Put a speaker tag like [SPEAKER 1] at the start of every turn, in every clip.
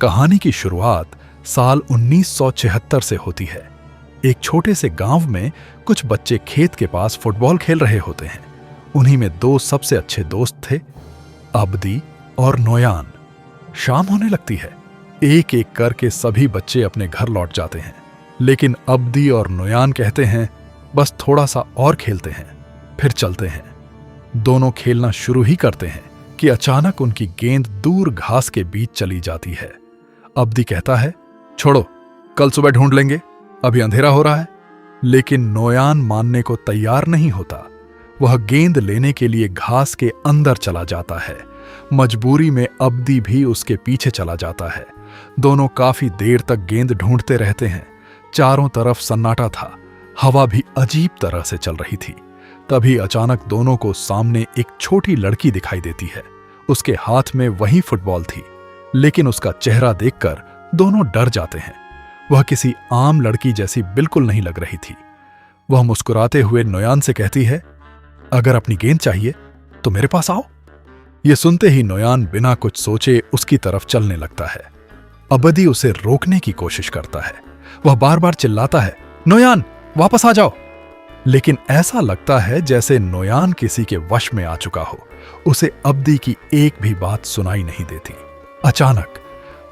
[SPEAKER 1] कहानी की शुरुआत साल 1976 से होती है। एक छोटे से गांव में कुछ बच्चे खेत के पास फुटबॉल खेल रहे होते हैं। उन्हीं में दो सबसे अच्छे दोस्त थे, अब्दी और नोयान। शाम होने लगती है। एक एक करके सभी बच्चे अपने घर लौट जाते हैं, लेकिन अब्दी और नोयान कहते हैं बस थोड़ा सा और खेलते हैं, फिर चलते हैं। दोनों खेलना शुरू ही करते हैं कि अचानक उनकी गेंद दूर घास के बीच चली जाती है। अब्दी कहता है, छोड़ो, कल सुबह ढूंढ लेंगे, अभी अंधेरा हो रहा है। लेकिन नोयान मानने को तैयार नहीं होता। वह गेंद लेने के लिए घास के अंदर चला जाता है। मजबूरी में अब्दी भी उसके पीछे चला जाता है। दोनों काफी देर तक गेंद ढूंढते रहते हैं। चारों तरफ सन्नाटा था, हवा भी अजीब तरह से चल रही थी। तभी अचानक दोनों को सामने एक छोटी लड़की दिखाई देती है। उसके हाथ में वही फुटबॉल थी, लेकिन उसका चेहरा देखकर दोनों डर जाते हैं। वह किसी आम लड़की जैसी बिल्कुल नहीं लग रही थी। वह मुस्कुराते हुए नोयान से कहती है, अगर अपनी गेंद चाहिए तो मेरे पास आओ। यह सुनते ही नोयान बिना कुछ सोचे उसकी तरफ चलने लगता है। अब्दी उसे रोकने की कोशिश करता है। वह बार बार चिल्लाता है, नोयान वापस आ जाओ। लेकिन ऐसा लगता है जैसे नोयान किसी के वश में आ चुका हो। उसे अब्दी की एक भी बात सुनाई नहीं देती। अचानक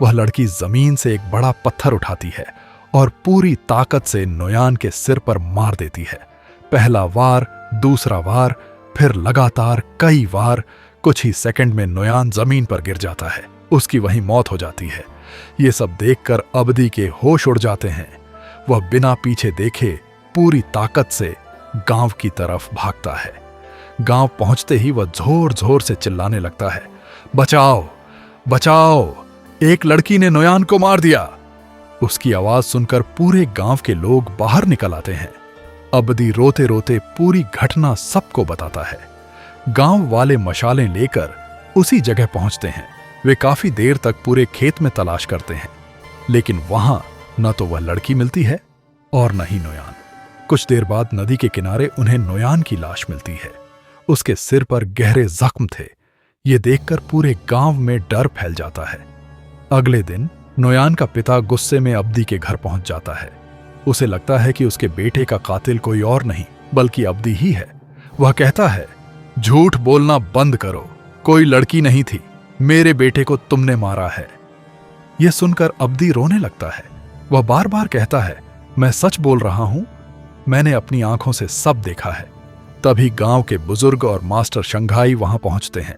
[SPEAKER 1] वह लड़की जमीन से एक बड़ा पत्थर उठाती है और पूरी ताकत से नोयान के सिर पर मार देती है। पहला वार, दूसरा वार, फिर लगातार कई वार। कुछ ही सेकंड में नोयान जमीन पर गिर जाता है। उसकी वहीं मौत हो जाती है। ये सब देखकर अब्दी के होश उड़ जाते हैं। वह बिना पीछे देखे पूरी ताकत से गांव की तरफ भागता है। गांव पहुंचते ही वह जोर जोर से चिल्लाने लगता है, बचाओ बचाओ, एक लड़की ने नोयान को मार दिया। उसकी आवाज सुनकर पूरे गांव के लोग बाहर निकल आते हैं। अब्दी रोते रोते पूरी घटना सबको बताता है। गांव वाले मशालें लेकर उसी जगह पहुंचते हैं। वे काफी देर तक पूरे खेत में तलाश करते हैं, लेकिन वहां न तो वह लड़की मिलती है और न ही नोयान। कुछ देर बाद नदी के किनारे उन्हें नोयान की लाश मिलती है। उसके सिर पर गहरे जख्म थे। ये देखकर पूरे गांव में डर फैल जाता है। अगले दिन नोयान का पिता गुस्से में अब्दी के घर पहुंच जाता है। उसे लगता है कि उसके बेटे का कातिल कोई और नहीं बल्कि अब्दी ही है। वह कहता है, झूठ बोलना बंद करो, कोई लड़की नहीं थी, मेरे बेटे को तुमने मारा है। यह सुनकर अब्दी रोने लगता है। वह बार बार कहता है, मैं सच बोल रहा हूं, मैंने अपनी आंखों से सब देखा है। तभी गांव के बुजुर्ग और मास्टर शंघाई वहां पहुंचते हैं।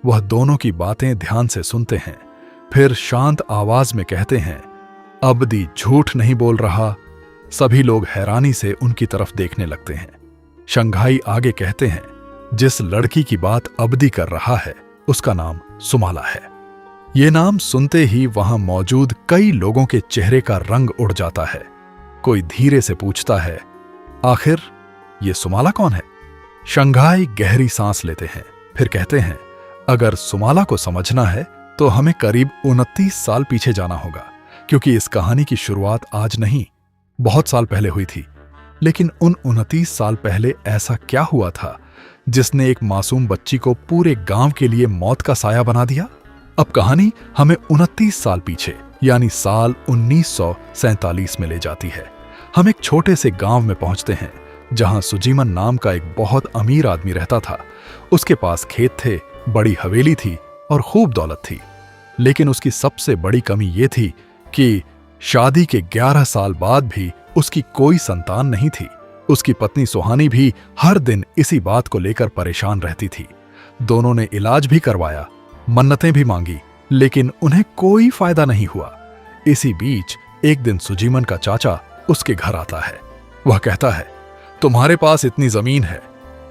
[SPEAKER 1] वह दोनों की बातें ध्यान से सुनते हैं, फिर शांत आवाज में कहते हैं, अब्दी झूठ नहीं बोल रहा। सभी लोग हैरानी से उनकी तरफ देखने लगते हैं। शंघाई आगे कहते हैं, जिस लड़की की बात अब्दी कर रहा है उसका नाम सुमाला है। ये नाम सुनते ही वहां मौजूद कई लोगों के चेहरे का रंग उड़ जाता है। कोई धीरे से पूछता है, आखिर ये सुमाला कौन है? शंघाई गहरी सांस लेते हैं, फिर कहते हैं, अगर सुमाला को समझना है तो हमें करीब 29 साल पीछे जाना होगा, क्योंकि इस कहानी की शुरुआत आज नहीं, बहुत साल पहले हुई थी। लेकिन उन 29 साल पहले ऐसा क्या हुआ था जिसने एक मासूम बच्ची को पूरे गांव के लिए मौत का साया बना दिया? अब कहानी हमें 29 साल पीछे यानी साल 1947 में ले जाती है। हम एक छोटे से गांव में पहुंचते हैं जहां सुजीमन नाम का एक बहुत अमीर आदमी रहता था। उसके पास खेत थे, बड़ी हवेली थी और खूब दौलत थी। लेकिन उसकी सबसे बड़ी कमी यह थी कि शादी के 11 साल बाद भी उसकी कोई संतान नहीं थी। उसकी पत्नी सुहानी भी हर दिन इसी बात को लेकर परेशान रहती थी। दोनों ने इलाज भी करवाया, मन्नतें भी मांगी, लेकिन उन्हें कोई फायदा नहीं हुआ। इसी बीच एक दिन सुजीमन का चाचा उसके घर आता है। वह कहता है, तुम्हारे पास इतनी जमीन है,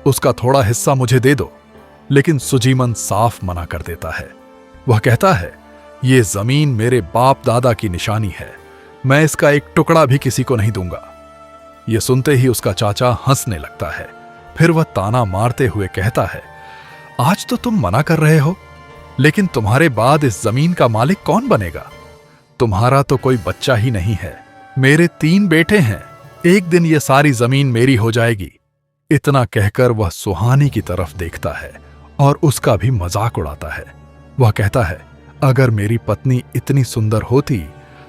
[SPEAKER 1] उसका थोड़ा हिस्सा मुझे दे दो। लेकिन सुजीमन साफ मना कर देता है। वह कहता है, ये जमीन मेरे बाप दादा की निशानी है, मैं इसका एक टुकड़ा भी किसी को नहीं दूंगा। यह सुनते ही उसका चाचा हंसने लगता है। फिर वह ताना मारते हुए कहता है, आज तो तुम मना कर रहे हो, लेकिन तुम्हारे बाद इस जमीन का मालिक कौन बनेगा? तुम्हारा तो कोई बच्चा ही नहीं है, मेरे 3 बेटे हैं, एक दिन ये सारी जमीन मेरी हो जाएगी। इतना कहकर वह सुहानी की तरफ देखता है और उसका भी मजाक उड़ाता है। वह कहता है, अगर मेरी पत्नी इतनी सुंदर होती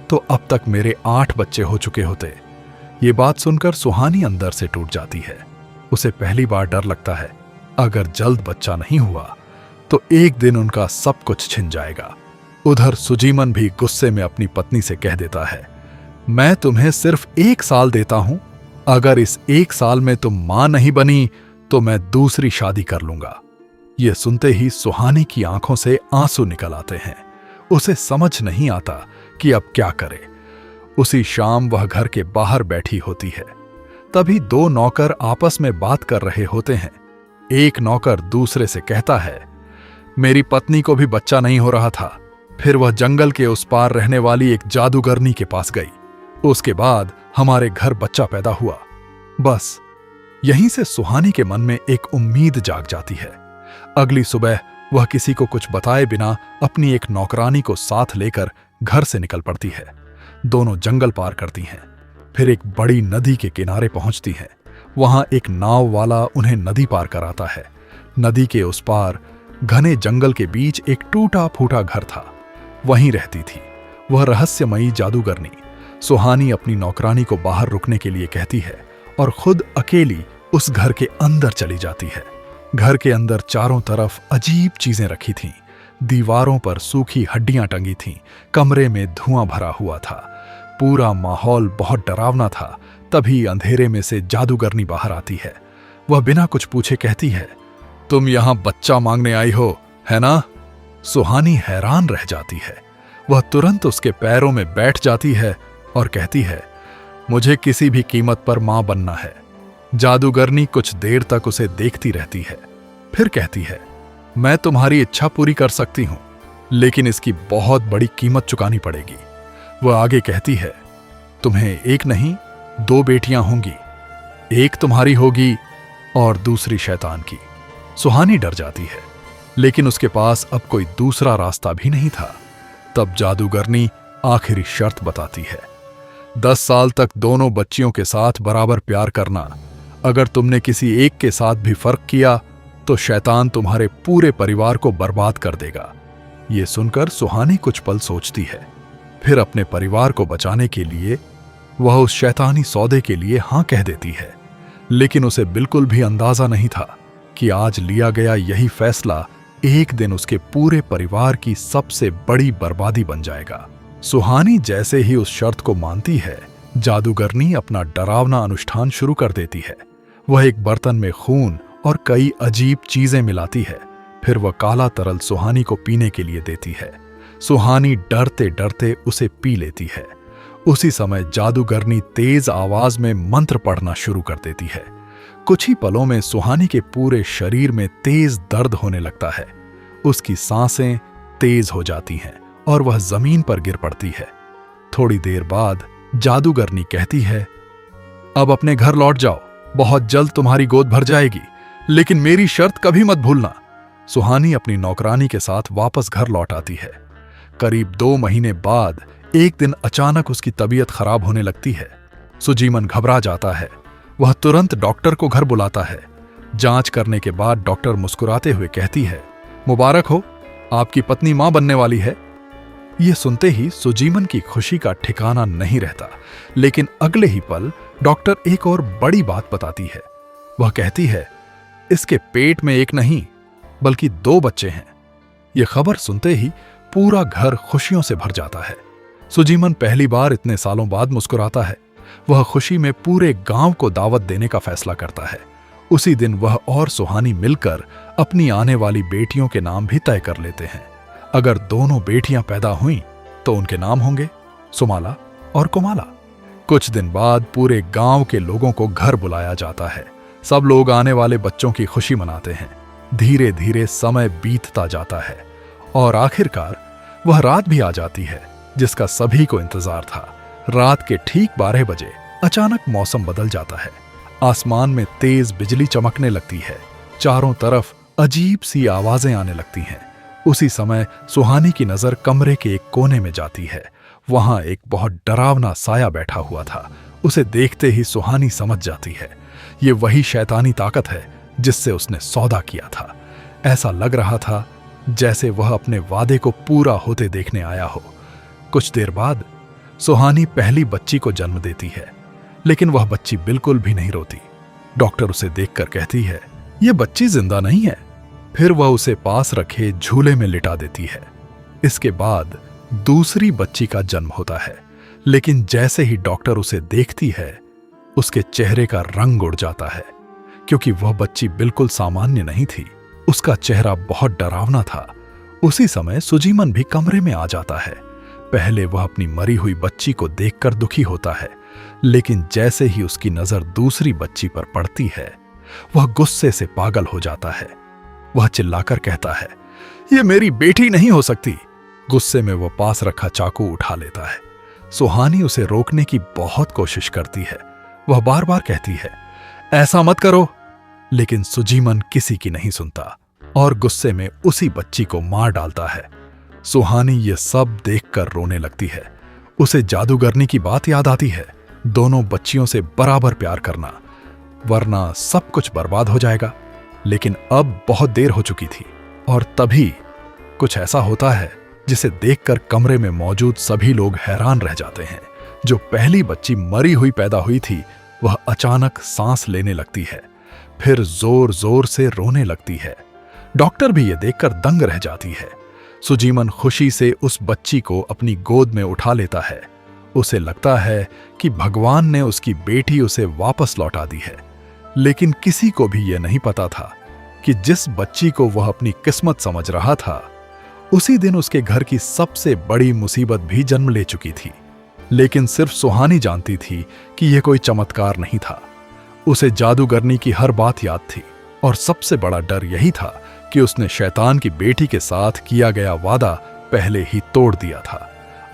[SPEAKER 1] तो अब तक मेरे 8 बच्चे हो चुके होते। ये बात सुनकर सुहानी अंदर से टूट जाती है। उसे पहली बार डर लगता है, अगर जल्द बच्चा नहीं हुआ तो एक दिन उनका सब कुछ छिन जाएगा। उधर सुजीमन भी गुस्से में अपनी पत्नी से कह देता है, मैं तुम्हें सिर्फ 1 साल देता हूं, अगर इस 1 साल में तुम मां नहीं बनी तो मैं दूसरी शादी कर लूंगा। यह सुनते ही सुहानी की आंखों से आंसू निकल आते हैं। उसे समझ नहीं आता कि अब क्या करे। उसी शाम वह घर के बाहर बैठी होती है। तभी 2 नौकर आपस में बात कर रहे होते हैं। एक नौकर दूसरे से कहता है, मेरी पत्नी को भी बच्चा नहीं हो रहा था, फिर वह जंगल के उस पार रहने वाली एक जादूगरनी के पास गई। उसके बाद हमारे घर बच्चा पैदा हुआ। बस यहीं से सुहानी के मन में एक उम्मीद जाग जाती है। अगली सुबह वह किसी को कुछ बताए बिना अपनी एक नौकरानी को साथ लेकर घर से निकल पड़ती है। दोनों जंगल पार करती हैं, फिर एक बड़ी नदी के किनारे पहुंचती हैं। वहां एक नाव वाला उन्हें नदी पार कराता है। नदी के उस पार घने जंगल के बीच एक टूटा फूटा घर था, वहीं रहती थी वह रहस्यमयी जादूगरनी। सुहानी अपनी नौकरानी को बाहर रुकने के लिए कहती है और खुद अकेली उस घर के अंदर चली जाती है। घर के अंदर चारों तरफ अजीब चीजें रखी थीं। दीवारों पर सूखी हड्डियां टंगी थीं। कमरे में धुआं भरा हुआ था। पूरा माहौल बहुत डरावना था। तभी अंधेरे में से जादूगरनी बाहर आती है। वह बिना कुछ पूछे कहती है, तुम यहां बच्चा मांगने आई हो, है ना? सुहानी हैरान रह जाती है। वह तुरंत उसके पैरों में बैठ जाती है और कहती है, मुझे किसी भी कीमत पर मां बनना है। जादूगरनी कुछ देर तक उसे देखती रहती है, फिर कहती है, मैं तुम्हारी इच्छा पूरी कर सकती हूं, लेकिन इसकी बहुत बड़ी कीमत चुकानी पड़ेगी। वह आगे कहती है, तुम्हें एक नहीं 2 बेटियां होंगी, एक तुम्हारी होगी और दूसरी शैतान की। सुहानी डर जाती है, लेकिन उसके पास अब कोई दूसरा रास्ता भी नहीं था। तब जादूगरनी आखिरी शर्त बताती है, 10 साल तक दोनों बच्चियों के साथ बराबर प्यार करना। अगर तुमने किसी एक के साथ भी फर्क किया तो शैतान तुम्हारे पूरे परिवार को बर्बाद कर देगा। ये सुनकर सुहानी कुछ पल सोचती है, फिर अपने परिवार को बचाने के लिए वह उस शैतानी सौदे के लिए हां कह देती है। लेकिन उसे बिल्कुल भी अंदाजा नहीं था कि आज लिया गया यही फैसला एक दिन उसके पूरे परिवार की सबसे बड़ी बर्बादी बन जाएगा। सुहानी जैसे ही उस शर्त को मानती है, जादूगरनी अपना डरावना अनुष्ठान शुरू कर देती है। वह एक बर्तन में खून और कई अजीब चीजें मिलाती है। फिर वह काला तरल सुहानी को पीने के लिए देती है। सुहानी डरते डरते उसे पी लेती है। उसी समय जादूगरनी तेज आवाज में मंत्र पढ़ना शुरू कर देती है। कुछ ही पलों में सुहानी के पूरे शरीर में तेज दर्द होने लगता है। उसकी सांसें तेज हो जाती हैं और वह जमीन पर गिर पड़ती है। थोड़ी देर बाद जादूगरनी कहती है, अब अपने घर लौट जाओ, बहुत जल्द तुम्हारी गोद भर जाएगी, लेकिन मेरी शर्त कभी मत भूलना। सुहानी अपनी नौकरानी के साथ वापस घर लौट आती है। करीब 2 महीने बाद एक दिन अचानक उसकी तबीयत खराब होने लगती है। सुजीमन घबरा जाता है। वह तुरंत डॉक्टर को घर बुलाता है। जांच करने के बाद डॉक्टर मुस्कुराते हुए कहती है, मुबारक हो, आपकी पत्नी मां बनने वाली है। यह सुनते ही सुजीमन की खुशी का ठिकाना नहीं रहता, लेकिन अगले ही पल डॉक्टर एक और बड़ी बात बताती है। वह कहती है, इसके पेट में एक नहीं बल्कि 2 बच्चे हैं। यह खबर सुनते ही पूरा घर खुशियों से भर जाता है। सुजीमन पहली बार इतने सालों बाद मुस्कुराता है। वह खुशी में पूरे गांव को दावत देने का फैसला करता है। उसी दिन वह और सुहानी मिलकर अपनी आने वाली बेटियों के नाम भी तय कर लेते हैं। अगर दोनों बेटियां पैदा हुईं तो उनके नाम होंगे सुमाला और कुमाला। कुछ दिन बाद पूरे गांव के लोगों को घर बुलाया जाता है। सब लोग आने वाले बच्चों की खुशी मनाते हैं। धीरे धीरे समय बीतता जाता है और आखिरकार वह रात भी आ जाती है जिसका सभी को इंतजार था। रात के ठीक 12 बजे अचानक मौसम बदल जाता है। आसमान में तेज बिजली चमकने लगती है। चारों तरफ अजीब सी आवाजें आने लगती हैं। उसी समय सुहानी की नजर कमरे के एक कोने में जाती है। वहां एक बहुत डरावना साया बैठा हुआ था। उसे देखते ही सुहानी समझ जाती है, ये वही शैतानी ताकत है जिससे उसने सौदा किया था। ऐसा लग रहा था जैसे वह अपने वादे को पूरा होते देखने आया हो। कुछ देर बाद सुहानी पहली बच्ची को जन्म देती है, लेकिन वह बच्ची बिल्कुल भी नहीं रोती। डॉक्टर उसे देखकर कहती है, यह बच्ची जिंदा नहीं है। फिर वह उसे पास रखे झूले में लिटा देती है। इसके बाद दूसरी बच्ची का जन्म होता है, लेकिन जैसे ही डॉक्टर उसे देखती है, उसके चेहरे का रंग उड़ जाता है, क्योंकि वह बच्ची बिल्कुल सामान्य नहीं थी। उसका चेहरा बहुत डरावना था। उसी समय सुजीमन भी कमरे में आ जाता है। पहले वह अपनी मरी हुई बच्ची को देखकर दुखी होता है, लेकिन जैसे ही उसकी नजर दूसरी बच्ची पर पड़ती है, वह गुस्से से पागल हो जाता है। वह चिल्लाकर कहता है, यह मेरी बेटी नहीं हो सकती। गुस्से में वह पास रखा चाकू उठा लेता है। सुहानी उसे रोकने की बहुत कोशिश करती है। वह बार बार कहती है, ऐसा मत करो, लेकिन सुजीमन किसी की नहीं सुनता और गुस्से में उसी बच्ची को मार डालता है। सुहानी ये सब देखकर रोने लगती है। उसे जादूगरनी की बात याद आती है, दोनों बच्चियों से बराबर प्यार करना, वरना सब कुछ बर्बाद हो जाएगा। लेकिन अब बहुत देर हो चुकी थी और तभी कुछ ऐसा होता है जिसे देखकर कमरे में मौजूद सभी लोग हैरान रह जाते हैं। जो पहली बच्ची मरी हुई पैदा हुई थी, वह अचानक सांस लेने लगती है, फिर जोर जोर से रोने लगती है। डॉक्टर भी यह देखकर दंग रह जाती है। सुजीमन खुशी से उस बच्ची को अपनी गोद में उठा लेता है। उसे लगता है कि भगवान ने उसकी बेटी उसे वापस लौटा दी है। लेकिन किसी को भी यह नहीं पता था कि जिस बच्ची को वह अपनी किस्मत समझ रहा था, उसी दिन उसके घर की सबसे बड़ी मुसीबत भी जन्म ले चुकी थी। लेकिन सिर्फ सुहानी जानती थी कि यह कोई चमत्कार नहीं था। उसे जादूगरनी की हर बात याद थी और सबसे बड़ा डर यही था कि उसने शैतान की बेटी के साथ किया गया वादा पहले ही तोड़ दिया था।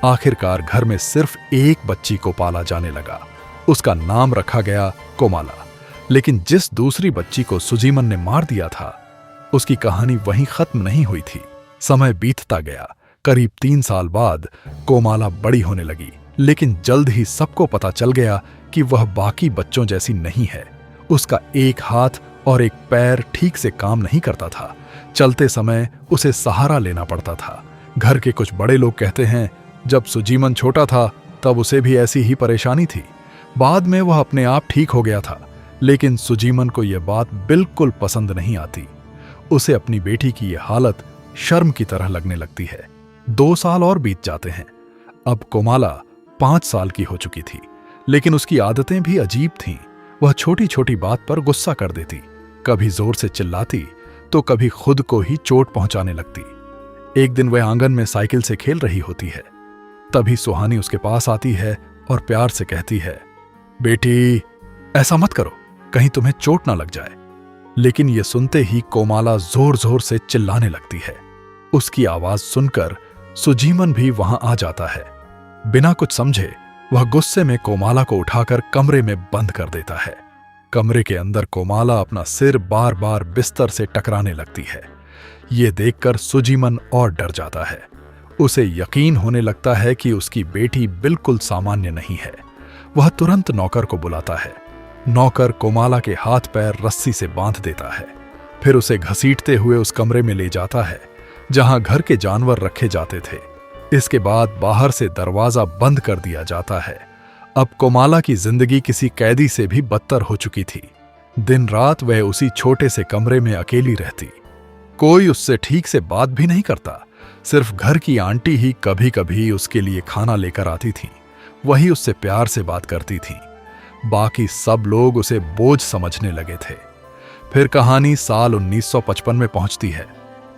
[SPEAKER 1] आखिरकार घर में सिर्फ एक बच्ची को पाला जाने लगा। उसका नाम रखा गया कोमाला। लेकिन जिस दूसरी बच्ची को सुजीमन ने मार दिया था, उसकी कहानी वहीं खत्म नहीं हुई थी। समय बीतता गया। करीब 3 साल बाद कोमाला बड़ी होने लगी, लेकिन जल्द ही सबको पता चल गया कि वह बाकी बच्चों जैसी नहीं है। उसका एक हाथ और एक पैर ठीक से काम नहीं करता था। चलते समय उसे सहारा लेना पड़ता था। घर के कुछ बड़े लोग कहते हैं, जब सुजीमन छोटा था तब उसे भी ऐसी ही परेशानी थी। बाद में वह अपने आप ठीक हो गया था। लेकिन सुजीमन को यह बात बिल्कुल पसंद नहीं आती। उसे अपनी बेटी की यह हालत शर्म की तरह लगने लगती है। 2 साल और बीत जाते हैं। अब कोमाला 5 साल की हो चुकी थी, लेकिन उसकी आदतें भी अजीब थीं। वह छोटी छोटी बात पर गुस्सा कर देती, कभी जोर से चिल्लाती तो कभी खुद को ही चोट पहुंचाने लगती। एक दिन वह आंगन में साइकिल से खेल रही होती है। तभी सुहानी उसके पास आती है और प्यार से कहती है, बेटी ऐसा मत करो, कहीं तुम्हें चोट ना लग जाए। लेकिन यह सुनते ही कोमाला जोर जोर से चिल्लाने लगती है। उसकी आवाज सुनकर सुजीमन भी वहां आ जाता है। बिना कुछ समझे वह गुस्से में कोमाला को उठाकर कमरे में बंद कर देता है। कमरे के अंदर कोमाला अपना सिर बार बार बिस्तर से टकराने लगती है। ये देखकर सुजीमन और डर जाता है। उसे यकीन होने लगता है कि उसकी बेटी बिल्कुल सामान्य नहीं है। वह तुरंत नौकर को बुलाता है। नौकर कोमाला के हाथ पैर रस्सी से बांध देता है, फिर उसे घसीटते हुए उस कमरे में ले जाता है जहां घर के जानवर रखे जाते थे। इसके बाद बाहर से दरवाजा बंद कर दिया जाता है। अब कोमाला की जिंदगी किसी कैदी से भी बदतर हो चुकी थी। दिन रात वह उसी छोटे से कमरे में अकेली रहती। कोई उससे ठीक से बात भी नहीं करता। सिर्फ घर की आंटी ही कभी कभी उसके लिए खाना लेकर आती थी। वही उससे प्यार से बात करती थी। बाकी सब लोग उसे बोझ समझने लगे थे। फिर कहानी साल 1955 में पहुंचती है।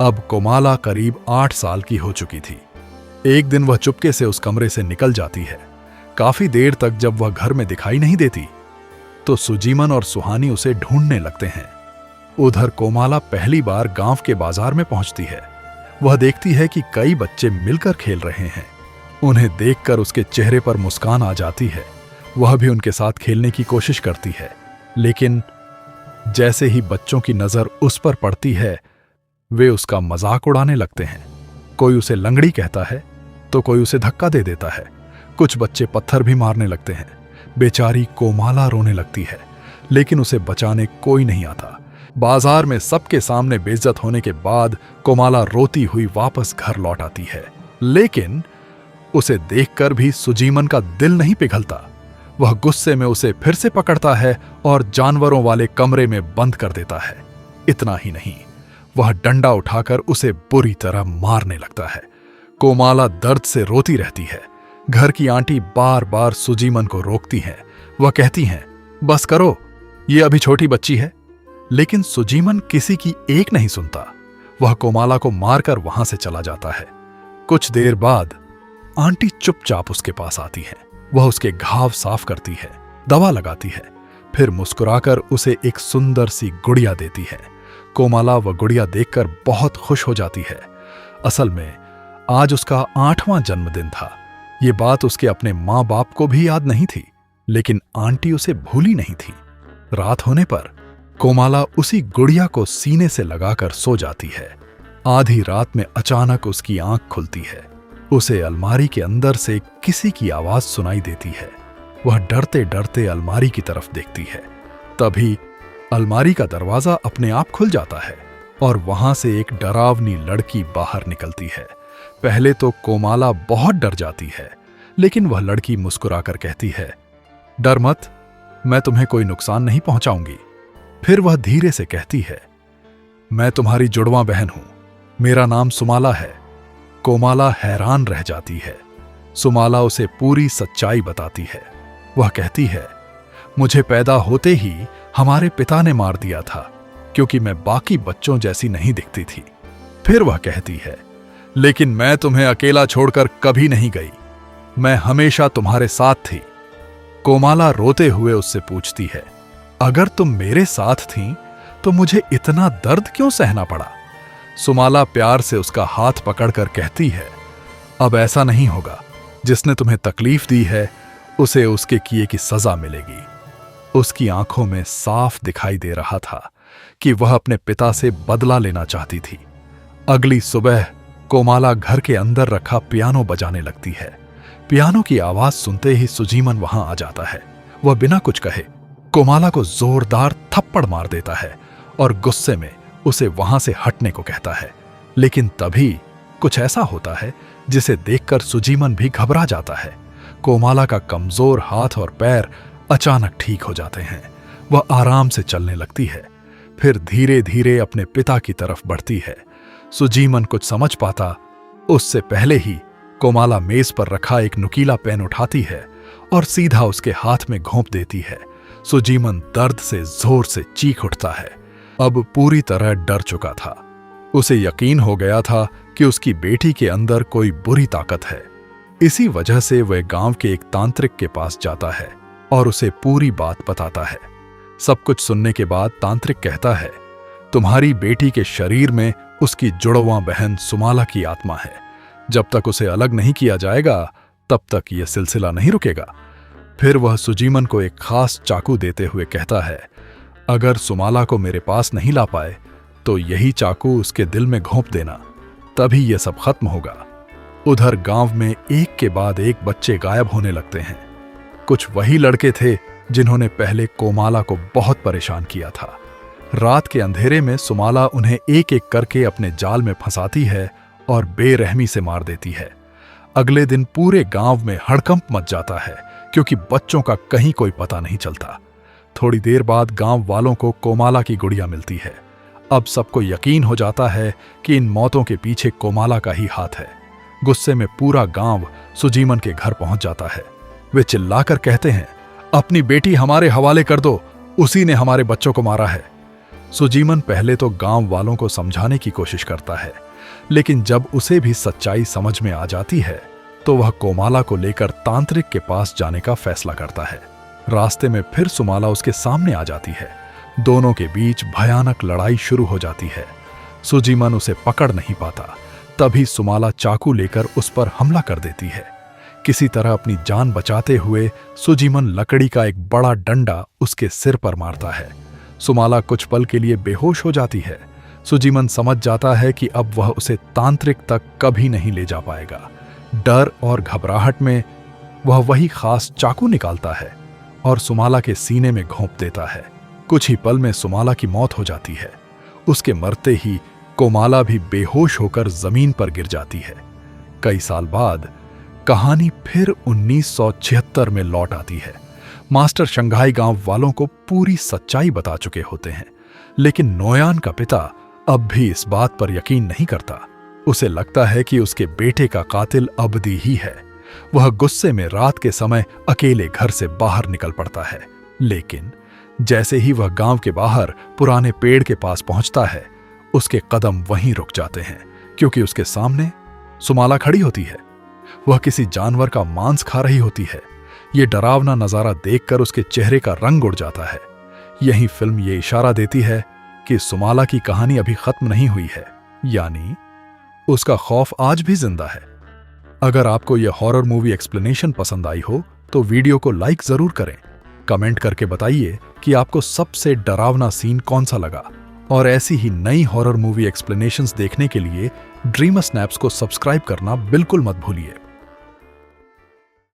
[SPEAKER 1] अब कोमाला करीब 8 साल की हो चुकी थी। एक दिन वह चुपके से उस कमरे से निकल जाती है। काफी देर तक जब वह घर में दिखाई नहीं देती, तो सुजीमन और सुहानी उसे ढूंढने लगते हैं। उधर कोमाला पहली बार गांव के बाजार में पहुंचती है। वह देखती है कि कई बच्चे मिलकर खेल रहे हैं। उन्हें देखकर उसके चेहरे पर मुस्कान आ जाती है। वह भी उनके साथ खेलने की कोशिश करती है, लेकिन जैसे ही बच्चों की नजर उस पर पड़ती है, वे उसका मजाक उड़ाने लगते हैं। कोई उसे लंगड़ी कहता है तो कोई उसे धक्का दे देता है। कुछ बच्चे पत्थर भी मारने लगते हैं। बेचारी कोमाला रोने लगती है, लेकिन उसे बचाने कोई नहीं आता, बाजार में सबके सामने बेइज्जत होने के बाद कोमाला रोती हुई वापस घर लौट आती है, लेकिन उसे देखकर भी सुजीमन का दिल नहीं पिघलता। वह गुस्से में उसे फिर से पकड़ता है और जानवरों वाले कमरे में बंद कर देता है। इतना ही नहीं, वह डंडा उठाकर उसे बुरी तरह मारने लगता है। कोमाला दर्द से रोती रहती है। घर की आंटी बार बार सुजीमन को रोकती हैं। वह कहती हैं, बस करो, ये अभी छोटी बच्ची है। लेकिन सुजीमन किसी की एक नहीं सुनता। वह कोमाला को मारकर वहां से चला जाता है। कुछ देर बाद आंटी चुपचाप उसके पास आती है। वह उसके घाव साफ करती है, दवा लगाती है, फिर मुस्कुराकर उसे एक सुंदर सी गुड़िया देती है। कोमाला वह गुड़िया देखकर बहुत खुश हो जाती है। असल में आज उसका 8वां जन्मदिन था। ये बात उसके अपने माँ बाप को भी याद नहीं थी, लेकिन आंटी उसे भूली नहीं थी। रात होने पर कोमाला उसी गुड़िया को सीने से लगाकर सो जाती है। आधी रात में अचानक उसकी आंख खुलती है। उसे अलमारी के अंदर से किसी की आवाज सुनाई देती है। वह डरते डरते अलमारी की तरफ देखती है। तभी अलमारी का दरवाजा अपने आप खुल जाता है और वहां से एक डरावनी लड़की बाहर निकलती है। पहले तो कोमाला बहुत डर जाती है, लेकिन वह लड़की मुस्कुराकर कहती है, डर मत, मैं तुम्हें कोई नुकसान नहीं पहुंचाऊंगी। फिर वह धीरे से कहती है, मैं तुम्हारी जुड़वां बहन हूं, मेरा नाम सुमाला है। कोमाला हैरान रह जाती है। सुमाला उसे पूरी सच्चाई बताती है। वह कहती है, मुझे पैदा होते ही हमारे पिता ने मार दिया था, क्योंकि मैं बाकी बच्चों जैसी नहीं दिखती थी। फिर वह कहती है, लेकिन मैं तुम्हें अकेला छोड़कर कभी नहीं गई, मैं हमेशा तुम्हारे साथ थी। कोमाला रोते हुए उससे पूछती है, अगर तुम मेरे साथ थीं, तो मुझे इतना दर्द क्यों सहना पड़ा? सुमाला प्यार से उसका हाथ पकड़कर कहती है, अब ऐसा नहीं होगा। जिसने तुम्हें तकलीफ दी है, उसे उसके किए की सजा मिलेगी। उसकी आंखों में साफ दिखाई दे रहा था कि वह अपने पिता से बदला लेना चाहती थी। अगली सुबह कोमाला घर के अंदर रखा पियानो बजाने लगती है। पियानो की आवाज सुनते ही सुजीमन वहां आ जाता है। वह बिना कुछ कहे कोमाला को जोरदार थप्पड़ मार देता है और गुस्से में उसे वहां से हटने को कहता है। लेकिन तभी कुछ ऐसा होता है जिसे देखकर सुजीमन भी घबरा जाता है। कोमाला का कमजोर हाथ और पैर अचानक ठीक हो जाते हैं। वह आराम से चलने लगती है, फिर धीरे धीरे अपने पिता की तरफ बढ़ती है। सुजीमन कुछ समझ पाता उससे पहले ही कोमाला मेज पर रखा एक नुकीला पेन उठाती है और सीधा उसके हाथ में घोंप देती है। सुजीमन दर्द से जोर से चीख उठता है। अब पूरी तरह डर चुका था। उसे यकीन हो गया था कि उसकी बेटी के अंदर कोई बुरी ताकत है। इसी वजह से वह गांव के एक तांत्रिक के पास जाता है और उसे पूरी बात बताता है। सब कुछ सुनने के बाद तांत्रिक कहता है, तुम्हारी बेटी के शरीर में उसकी जुड़वां बहन सुमाला की आत्मा है। जब तक उसे अलग नहीं किया जाएगा, तब तक यह सिलसिला नहीं रुकेगा। फिर वह सुजीमन को एक खास चाकू देते हुए कहता है, अगर सुमाला को मेरे पास नहीं ला पाए तो यही चाकू उसके दिल में घोंप देना, तभी यह सब खत्म होगा। उधर गांव में एक के बाद एक बच्चे गायब होने लगते हैं। कुछ वही लड़के थे जिन्होंने पहले कोमाला को बहुत परेशान किया था। रात के अंधेरे में सुमाला उन्हें एक एक करके अपने जाल में फंसाती है और बेरहमी से मार देती है। अगले दिन पूरे गांव में हड़कंप मच जाता है, क्योंकि बच्चों का कहीं कोई पता नहीं चलता। थोड़ी देर बाद गांव वालों को कोमाला की गुड़िया मिलती है। अब सबको यकीन हो जाता है कि इन मौतों के पीछे कोमाला का ही हाथ है। गुस्से में पूरा गांव सुजीमन के घर पहुंच जाता है। वे चिल्लाकर कहते हैं, अपनी बेटी हमारे हवाले कर दो, उसी ने हमारे बच्चों को मारा है। सुजीमन पहले तो गांव वालों को समझाने की कोशिश करता है, लेकिन जब उसे भी सच्चाई समझ में आ जाती है तो वह कोमाला को लेकर तांत्रिक के पास जाने का फैसला करता है। रास्ते में फिर सुमाला उसके सामने आ जाती है। दोनों के बीच भयानक लड़ाई शुरू हो जाती है। सुजीमन उसे पकड़ नहीं पाता। तभी सुमाला चाकू लेकर उस पर हमला कर देती है। किसी तरह अपनी जान बचाते हुए सुजीमन लकड़ी का एक बड़ा डंडा उसके सिर पर मारता है। सुमाला कुछ पल के लिए बेहोश हो जाती है। सुजीमन समझ जाता है कि अब वह उसे तांत्रिक तक कभी नहीं ले जा पाएगा। डर और घबराहट में वह वही खास चाकू निकालता है और सुमाला के सीने में घोंप देता है। कुछ ही पल में सुमाला की मौत हो जाती है। उसके मरते ही कोमाला भी बेहोश होकर जमीन पर गिर जाती है। कई साल बाद कहानी फिर 1976 में लौट आती है। मास्टर शंघाई गांव वालों को पूरी सच्चाई बता चुके होते हैं, लेकिन नोयान का पिता अब भी इस बात पर यकीन नहीं करता। उसे लगता है कि उसके बेटे का कातिल अब्दी ही है। वह गुस्से में रात के समय अकेले घर से बाहर निकल पड़ता है, लेकिन जैसे ही वह गांव के बाहर पुराने पेड़ के पास पहुंचता है, उसके कदम वहीं रुक जाते हैं, क्योंकि उसके सामने सुमाला खड़ी होती है। वह किसी जानवर का मांस खा रही होती है। यह डरावना नजारा देखकर उसके चेहरे का रंग उड़ जाता है। यही फिल्म ये इशारा देती है कि सुमाला की कहानी अभी खत्म नहीं हुई है, यानी उसका खौफ आज भी जिंदा है। अगर आपको यह हॉरर मूवी एक्सप्लेनेशन पसंद आई हो तो वीडियो को लाइक जरूर करें। कमेंट करके बताइए कि आपको सबसे डरावना सीन कौन सा लगा। और ऐसी ही नई हॉरर मूवी एक्सप्लेनेशंस देखने के लिए ड्रीमर स्नैप्स को सब्सक्राइब करना बिल्कुल मत भूलिए।